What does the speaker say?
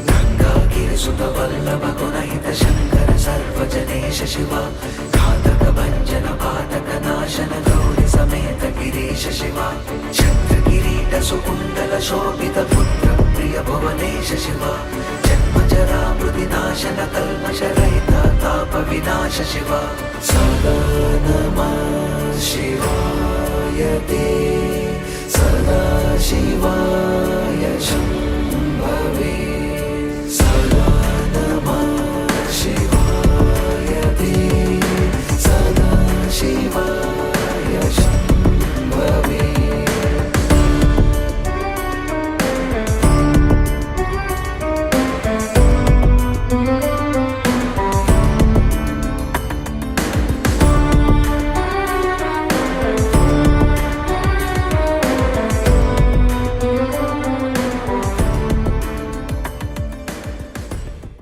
गङ्गागिरिसुत वल्लभ गुणहित शङ्कर सर्वजनेश शिव घातक भञ्जन पातक नाशन गौरि समेत गिरीश शिव छत्रकिरीट सुकुण्डल शोभित पुत्र प्रिय भुवनेश शिव जन्मजरा मृदिनाशन कल्मषरहित ताप विनाश शिव सदा नमः शिवाय ते सदा शिवा